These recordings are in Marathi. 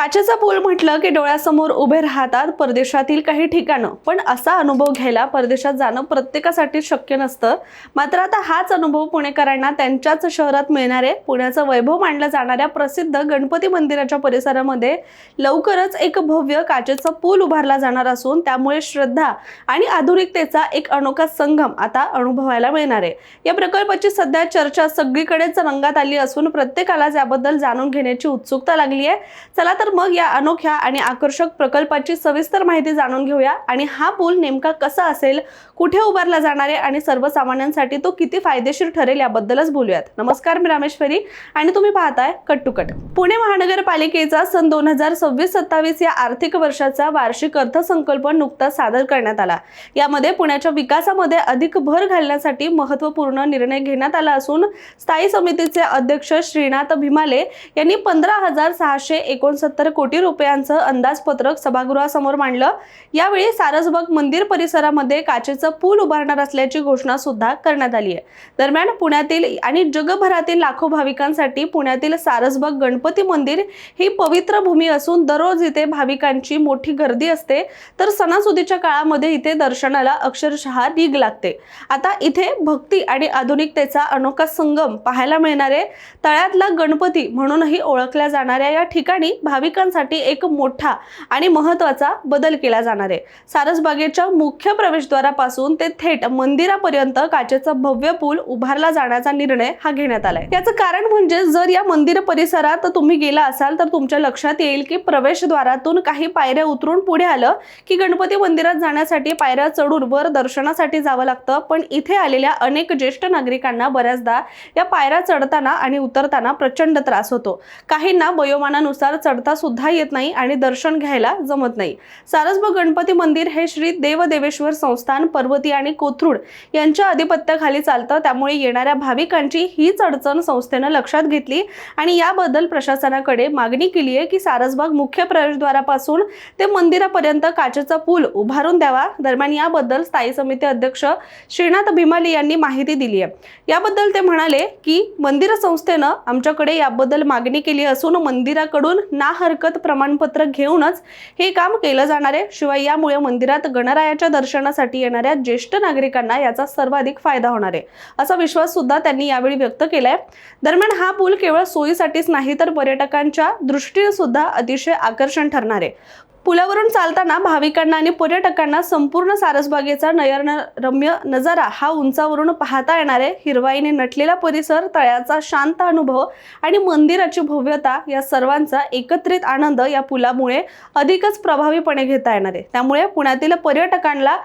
काचेचा पूल म्हटलं की डोळ्यासमोर उभे राहतात परदेशातील काही ठिकाणं, पण असा अनुभव घ्यायला परदेशात जाणं प्रत्येकासाठी शक्य नसतं। मात्र आता हाच अनुभव पुणेकरांना त्यांच्याच शहरात मिळणारे पुण्याचं वैभव मानलं जाणाऱ्या प्रसिद्ध गणपती मंदिराच्या परिसरामध्ये लवकरच एक भव्य काचेचा पूल उभारला जाणार असून त्यामुळे श्रद्धा आणि आधुनिकतेचा एक अनोखा संगम आता अनुभवायला मिळणार आहे। या प्रकल्पाची सध्या चर्चा सगळीकडेच रंगात आली असून प्रत्येकाला याबद्दल जाणून घेण्याची उत्सुकता लागली आहे। चला तर मग या अनोख्या आणि आकर्षक प्रकल्पाची सविस्तर माहिती जाणून घेऊया आणि हा पूल नेमका कसा असेल, कुठे उभारला जाणार आहे आणि सर्वसामान्यांसाठी तो किती फायदेशीर ठरेल याबद्दलच बोलूयात। नमस्कार, मी रामेश्वरी आणि तुम्ही पाहताय कट टू कट। पुणे महानगरपालिकेचा सन 2026-27 या आर्थिक वर्षाचा वार्षिक अर्थसंकल्प नुकताच सादर करण्यात आला। यामध्ये पुण्याच्या विकासामध्ये अधिक भर घालण्यासाठी महत्त्वपूर्ण निर्णय घेण्यात आला असून स्थायी समितीचे अध्यक्ष श्रीनाथ भिमाले यांनी 15,669 कोटी रुपयांचं अंदाजपत्रक सभागृहासमोर मांडलं। यावेळी सारसबाग मंदिर परिसरामध्ये काचेचा पूल उभारणार असल्याची घोषणा सुद्धा करण्यात आली आहे। दरम्यान पुण्यातील आणि जगभरातील लाखो भाविकांसाठी पुण्यातील सारसबाग गणपती मंदिर ही पवित्र भूमी असून दररोज इथे भाविकांची मोठी गर्दी असते, तर सणासुदीच्या काळामध्ये इथे दर्शनाला अक्षरशः रीग लागते। आता इथे भक्ती आणि आधुनिकतेचा अनोखा संगम पाहायला मिळणारे तळ्यातला गणपती म्हणूनही ओळखल्या जाणाऱ्या या ठिकाणी भाविकांसाठी एक मोठा आणि महत्त्वाचा बदल केला जाणार आहे। सारसबागेच्या मुख्य प्रवेशद्वारापासून ते थेट मंदिरापर्यंत काचेचा भव्य पूल उभारला जाण्याचा निर्णय हा घेण्यात आलाय। याचं कारण म्हणजे जर या मंदिर परिसरात तुम्ही गेला असाल तर तुमच्या लक्षात येईल की प्रवेशद्वारातून काही पायऱ्या उतरून पुढे आलं की गणपती मंदिरात जाण्यासाठी पायऱ्या चढून वर दर्शनासाठी जावं लागतं, पण इथे आलेल्या अनेक ज्येष्ठ नागरिकांना बऱ्याचदा या पायऱ्या चढताना आणि उतरताना प्रचंड त्रास होतो। काहींना वयोमानानुसार चढता सुद्धा येत नाही आणि दर्शन घ्यायला जमत नाही। सारसबाग गणपती मंदिर हे श्री देवदेवेश्वर संस्थान पर्वती आणि कोथरूड यांच्या अधिपत्याखाली चालतं, त्यामुळे येणाऱ्या भाविकांची हीच अडचण संस्थेनं लक्षात घेतली आणि याबद्दल प्रशासनाकडे मागणी केली आहे की सारसबाग मुख्य प्रवेशद्वारापासून ते मंदिरापर्यंत काचेचा पूल उभारून द्यावा। दरम्यान याबद्दल स्थायी समिती अध्यक्ष श्रीनाथ भिमाले यांनी माहिती दिली आहे। याबद्दल ते म्हणाले की मंदिर संस्थेनं आमच्याकडे याबद्दल मागणी केली असून मंदिराकडून ना हरकत प्रमाणपत्र घेऊनच हे काम केलं जाणार आहे। शिवाय यामुळे मंदिरात गणरायाच्या दर्शनासाठी येणाऱ्या ज्येष्ठ नागरिकांना याचा सर्वाधिक फायदा होणार आहे, असा विश्वास सुद्धा त्यांनी यावेळी व्यक्त केलाय। दरम्यान हा पूल केवळ सोयीसाठीच नाही तर पर्यटकांच्या दृष्टीने सुद्धा अतिशय आकर्षण ठरणार आहे। पुलावरून चालताना भाविकांना आणि पर्यटकांना संपूर्ण सारसबागेचा नयनरम्य नजारा हा उंचावरून पाहता येणार आहे। हिरवाईने नटलेला परिसर, तळ्याचा शांत अनुभव आणि मंदिराची भव्यता या सर्वांचा एकत्रित आनंद या पुलामुळे अधिकच प्रभावीपणे घेता येणार आहे। त्यामुळे पुण्यातील पर्यटकांना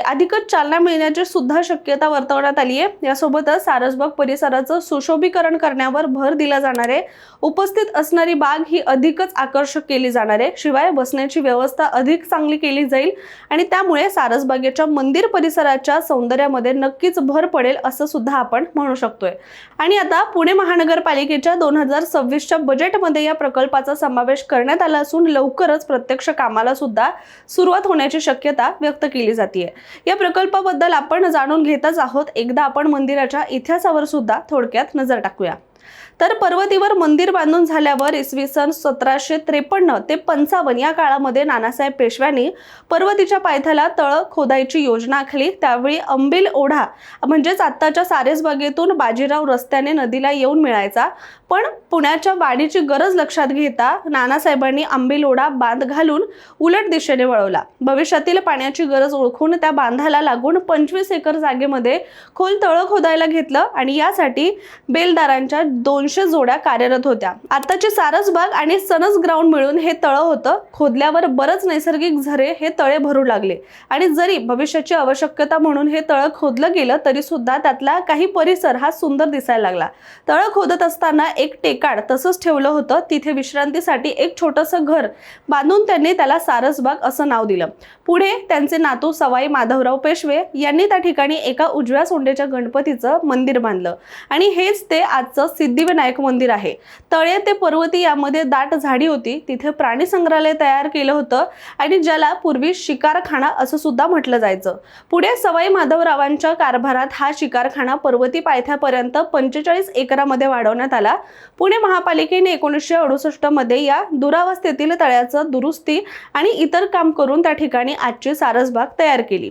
अधिकच चालना मिळण्याची सुद्धा शक्यता वर्तवण्यात आली आहे। यासोबतच सारसबाग परिसराचं सुशोभीकरण करण्यावर भर दिला जाणार आहे। उपस्थित असणारी बाग ही अधिकच आकर्षक केली जाणार आहे। शिवाय बसण्याची व्यवस्था अधिक चांगली केली जाईल आणि त्यामुळे सारसबागेच्या मंदिर परिसराच्या सौंदर्यामध्ये नक्कीच भर पडेल असं सुद्धा आपण म्हणू शकतोय। आणि आता पुणे महानगरपालिकेच्या 2026च्या बजेटमध्ये या प्रकल्पाचा समावेश करण्यात आला असून लवकरच प्रत्यक्ष कामाला सुद्धा सुरुवात होण्याची शक्यता व्यक्त केली जाते। या प्रकल्पाबद्दल आपण जाणून घेतच आहोत, एकदा आपण मंदिराच्या इतिहासावर सुद्धा थोडक्यात नजर टाकूया। तर पर्वतीवर मंदिर बांधून झाल्यावर इसवी सन 1753 ते 55 या काळामध्ये नानासाहेब पेशव्यांनी पर्वतीच्या पायथ्याला तळ खोदायची योजना आखली। त्यावेळी अंबिल ओढा म्हणजेच आत्ताच्या सारसबागेतून बाजीराव रस्त्याने नदीला येऊन मिळायचा, पण पुण्याच्या वाढीची गरज लक्षात घेता नानासाहेबांनी अंबिल ओढा बांध घालून उलट दिशेने वळवला। भविष्यातील पाण्याची गरज ओळखून त्या बांधाला लागून 25 एकर जागेमध्ये खोल तळ खोदायला घेतलं आणि यासाठी बेलदारांच्या 200 जोड्या कार्यरत होत्या। आताची सारसबाग आणि सनस ग्राउंड मिळून हे तळ होतं। खोदल्यावर बरच नैसर्गिक झरे हे तळे भरू लागले आणि जरी भविष्याची आवश्यकता म्हणून हे तळ खोदलं गेलं तरी सुद्धा त्यातला काही परिसर हा सुंदर दिसायला लागला। तळ खोदत असताना एक टेकाड तसंच ठेवलं होतं, तिथे विश्रांतीसाठी एक छोटंसं घर बांधून त्यांनी त्याला सारसबाग असं नाव दिलं। पुढे त्यांचे नातू सवाई माधवराव पेशवे यांनी त्या ठिकाणी एका उजव्या सोंडेच्या गणपतीचं मंदिर बांधलं आणि हेच ते आजचं सिद्धिविनायक सिद्धिविनायक मंदिर आहे. तळे ते पर्वती यामध्ये दाट झाडी होती. तिथे प्राणी संग्रहालय तयार केलं होतं आणि ज्याला पूर्वी शिकारखाना असं सुद्धा म्हटलं जायचं. पुढे सवाई माधवरावांच्या कारभारात हा शिकारखाना पर्वती पायथ्यापर्यंत 45 एकरामध्ये वाढवण्यात आला. पुणे महापालिकेने 1968 मध्ये या दुरावस्थेतील तळ्याचं दुरुस्ती आणि इतर काम करून त्या ठिकाणी आजची सारसबाग तयार केली.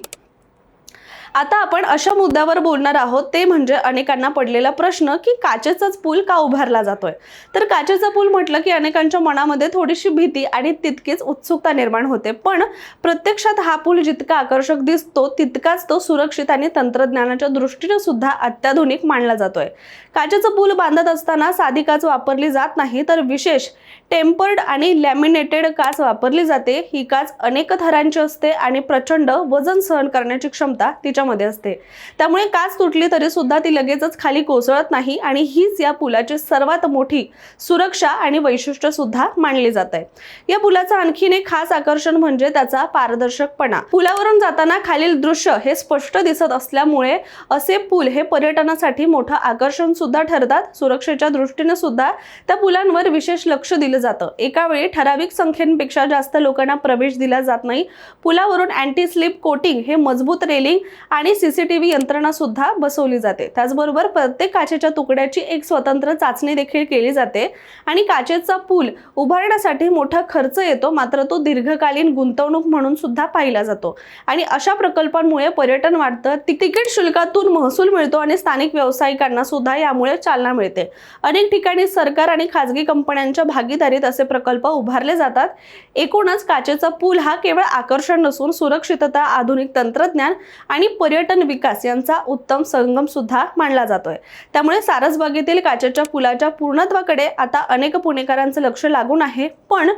आता आपण अशा मुद्द्यावर बोलणार आहोत, ते म्हणजे अनेकांना पडलेला प्रश्न की काचेचाच पूल का उभारला जातोय. तर काचेचा पूल म्हटलं की अनेकांच्या मनामध्ये थोडीशी भीती आणि तितकीच उत्सुकता निर्माण होते. पण प्रत्यक्षात हा पूल जितका आकर्षक दिसतो तितकाच तो सुरक्षित आणि तंत्रज्ञानाच्या दृष्टीने सुद्धा अत्याधुनिक मानला जातोय. काचेचा पूल बांधत असताना साधी काच वापरली जात नाही, तर विशेष टेम्पर्ड आणि लॅमिनेटेड काच वापरली जाते. ही काच अनेक थरांची असते आणि प्रचंड वजन सहन करण्याची क्षमता तिच्यामध्ये असते. त्यामुळे काच तुटली तरी सुद्धा ती लगेचच खाली कोसळत नाही आणि हीच या पुलाची सर्वात मोठी सुरक्षा आणि वैशिष्ट्य सुद्धा मानली जात आहे. या पुलाचं आणखीन एक खास आकर्षण म्हणजे त्याचा पारदर्शकपणा. पुलावरून जाताना खालील दृश्य हे स्पष्ट दिसत असल्यामुळे असे पूल हे पर्यटनासाठी मोठं आकर्षण सुद्धा ठरतात. सुरक्षेच्या दृष्टीने सुद्धा त्या पुलांवर विशेष लक्ष दिलं जातं. एका वेळी ठराविक संख्येपेक्षा जास्त लोकांना प्रवेश दिला जात नाही. पुलावरून अँटी स्लिप कोटिंग हे मजबूत रेलिंग आणि सीसीटीव्ही यंत्रणा सुद्धा बसवली जाते. त्याचबरोबर प्रत्येक काचेच्या तुकड्याची एक स्वतंत्र चाचणी देखील केली जाते आणि काचेचा पूल उभारण्यासाठी मोठा खर्च येतो, मात्र तो दीर्घकालीन गुंतवणूक म्हणून सुद्धा पाहिला जातो. आणि अशा प्रकल्पांमुळे पर्यटन वाढतं, तिकीट शुल्कातून महसूल मिळतो आणि स्थानिक व्यावसायिकांना सुद्धा यामुळे चालना मिळते. अनेक ठिकाणी सरकार आणि खाजगी कंपन्यांच्या भागीदारीत असे प्रकल्प उभारले जातात. एकूणच काचेचा पूल हा केवळ आकर्षण नसून सुरक्षितता, आधुनिक तंत्रज्ञान आणि पर्यटन विकास यांचा उत्तम संगम सुद्धा मानला जातोय. त्यामुळे सारसबागेतील काचेच्या पुलाच्या पूर्णत्वाकडे आता अनेक पुणेकरांचं लक्ष लागून आहे. पण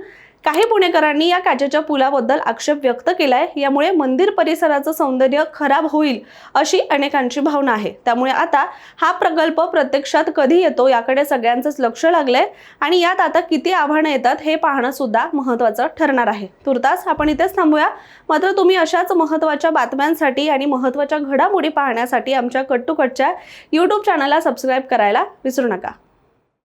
काही पुणेकरांनी या काचेच्या पुलाबद्दल आक्षेप व्यक्त केलाय. यामुळे मंदिर परिसराचं सौंदर्य खराब होईल अशी अनेकांची भावना आहे. त्यामुळे आता हा प्रकल्प प्रत्यक्षात कधी येतो याकडे सगळ्यांचंच लक्ष लागलंय आणि यात आता किती आव्हानं येतात हे पाहणं सुद्धा महत्त्वाचं ठरणार आहे. तुर्तास आपण इथेच थांबूया. मात्र तुम्ही अशाच महत्त्वाच्या बातम्यांसाठी आणि महत्त्वाच्या घडामोडी पाहण्यासाठी आमच्या कट टू कटच्या YouTube चॅनलला सबस्क्राईब करायला विसरू नका.